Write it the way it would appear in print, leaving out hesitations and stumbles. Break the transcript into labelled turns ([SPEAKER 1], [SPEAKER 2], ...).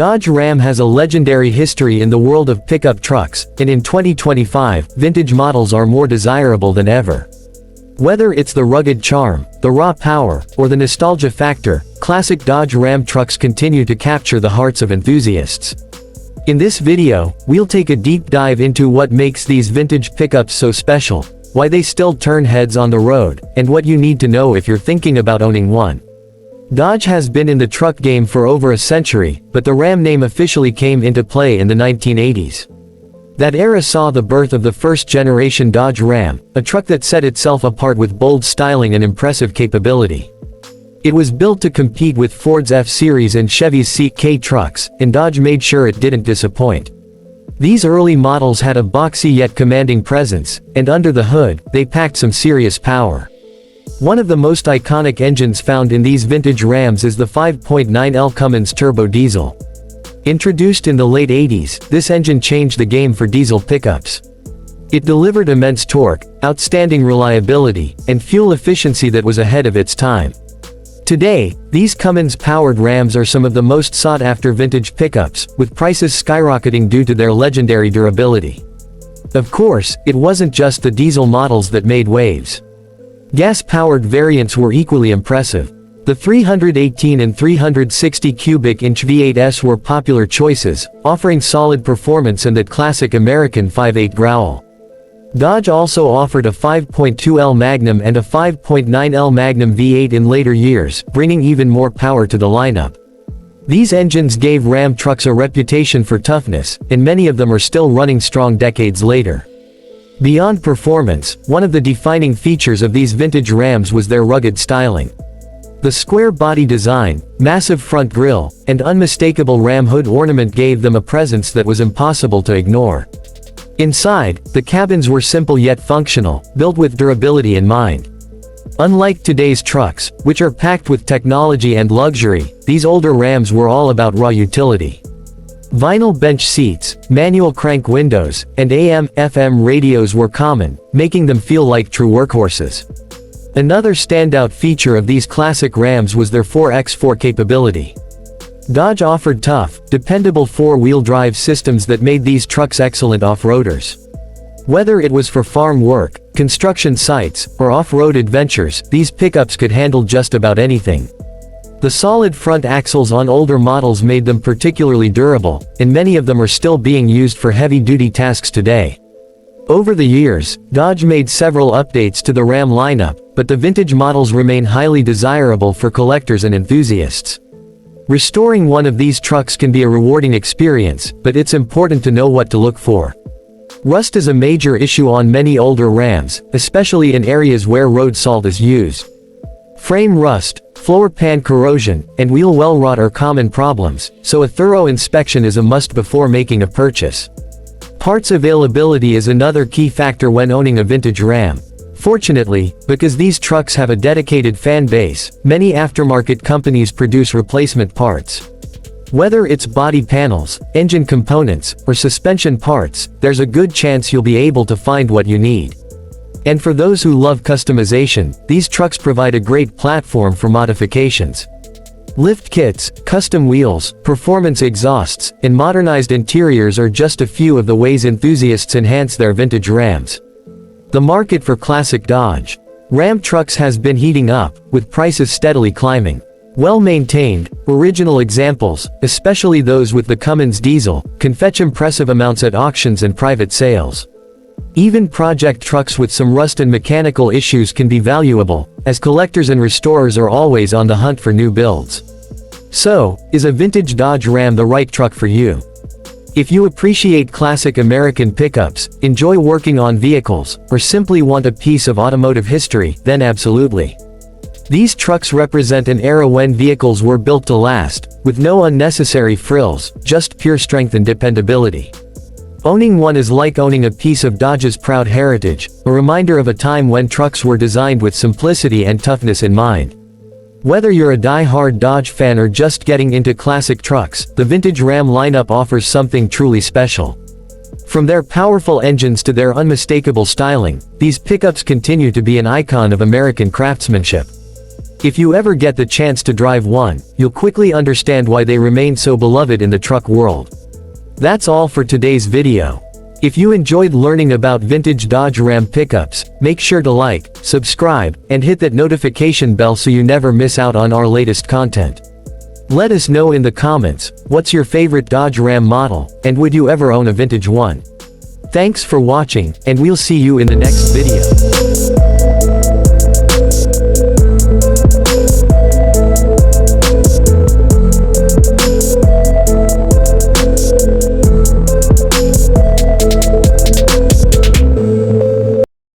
[SPEAKER 1] Dodge Ram has a legendary history in the world of pickup trucks, and in 2025, vintage models are more desirable than ever. Whether it's the rugged charm, the raw power, or the nostalgia factor, classic Dodge Ram trucks continue to capture the hearts of enthusiasts. In this video, we'll take a deep dive into what makes these vintage pickups so special, why they still turn heads on the road, and what you need to know if you're thinking about owning one. Dodge has been in the truck game for over a century, but the Ram name officially came into play in the 1980s. That era saw the birth of the first-generation Dodge Ram, a truck that set itself apart with bold styling and impressive capability. It was built to compete with Ford's F-Series and Chevy's CK trucks, and Dodge made sure it didn't disappoint. These early models had a boxy yet commanding presence, and under the hood, they packed some serious power. One of the most iconic engines found in these vintage Rams is the 5.9L Cummins turbo diesel. Introduced in the late 80s, this engine changed the game for diesel pickups. It delivered immense torque, outstanding reliability, and fuel efficiency that was ahead of its time. Today, these Cummins-powered Rams are some of the most sought-after vintage pickups, with prices skyrocketing due to their legendary durability. Of course, it wasn't just the diesel models that made waves. Gas-powered variants were equally impressive. The 318 and 360 cubic inch V8s were popular choices, offering solid performance and that classic American 5.8 growl. Dodge also offered a 5.2L Magnum and a 5.9L Magnum V8 in later years, bringing even more power to the lineup. These engines gave Ram trucks a reputation for toughness, and many of them are still running strong decades later. Beyond performance, one of the defining features of these vintage Rams was their rugged styling. The square body design, massive front grille, and unmistakable Ram hood ornament gave them a presence that was impossible to ignore. Inside, the cabins were simple yet functional, built with durability in mind. Unlike today's trucks, which are packed with technology and luxury, these older Rams were all about raw utility. Vinyl bench seats, manual crank windows, and AM/FM radios were common, making them feel like true workhorses. Another standout feature of these classic Rams was their 4x4 capability. Dodge offered tough, dependable four-wheel drive systems that made these trucks excellent off-roaders. Whether it was for farm work, construction sites, or off-road adventures, these pickups could handle just about anything. The solid front axles on older models made them particularly durable, and many of them are still being used for heavy-duty tasks today. Over the years, Dodge made several updates to the Ram lineup, but the vintage models remain highly desirable for collectors and enthusiasts. Restoring one of these trucks can be a rewarding experience, but it's important to know what to look for. Rust is a major issue on many older Rams, especially in areas where road salt is used. Frame rust, floor pan corrosion, and wheel well rot are common problems, so a thorough inspection is a must before making a purchase. Parts availability is another key factor when owning a vintage Ram. Fortunately, because these trucks have a dedicated fan base, many aftermarket companies produce replacement parts. Whether it's body panels, engine components, or suspension parts, there's a good chance you'll be able to find what you need. And for those who love customization, these trucks provide a great platform for modifications. Lift kits, custom wheels, performance exhausts, and modernized interiors are just a few of the ways enthusiasts enhance their vintage Rams. The market for classic Dodge Ram trucks has been heating up, with prices steadily climbing. Well-maintained, original examples, especially those with the Cummins diesel, can fetch impressive amounts at auctions and private sales. Even project trucks with some rust and mechanical issues can be valuable, as collectors and restorers are always on the hunt for new builds. So, is a vintage Dodge Ram the right truck for you? If you appreciate classic American pickups, enjoy working on vehicles, or simply want a piece of automotive history, then absolutely. These trucks represent an era when vehicles were built to last, with no unnecessary frills, just pure strength and dependability. Owning one is like owning a piece of Dodge's proud heritage, a reminder of a time when trucks were designed with simplicity and toughness in mind. Whether you're a die-hard Dodge fan or just getting into classic trucks, the vintage Ram lineup offers something truly special. From their powerful engines to their unmistakable styling, these pickups continue to be an icon of American craftsmanship. If you ever get the chance to drive one, you'll quickly understand why they remain so beloved in the truck world. That's all for today's video. If you enjoyed learning about vintage Dodge Ram pickups, make sure to like, subscribe, and hit that notification bell so you never miss out on our latest content. Let us know in the comments, what's your favorite Dodge Ram model, and would you ever own a vintage one? Thanks for watching, and we'll see you in the next video.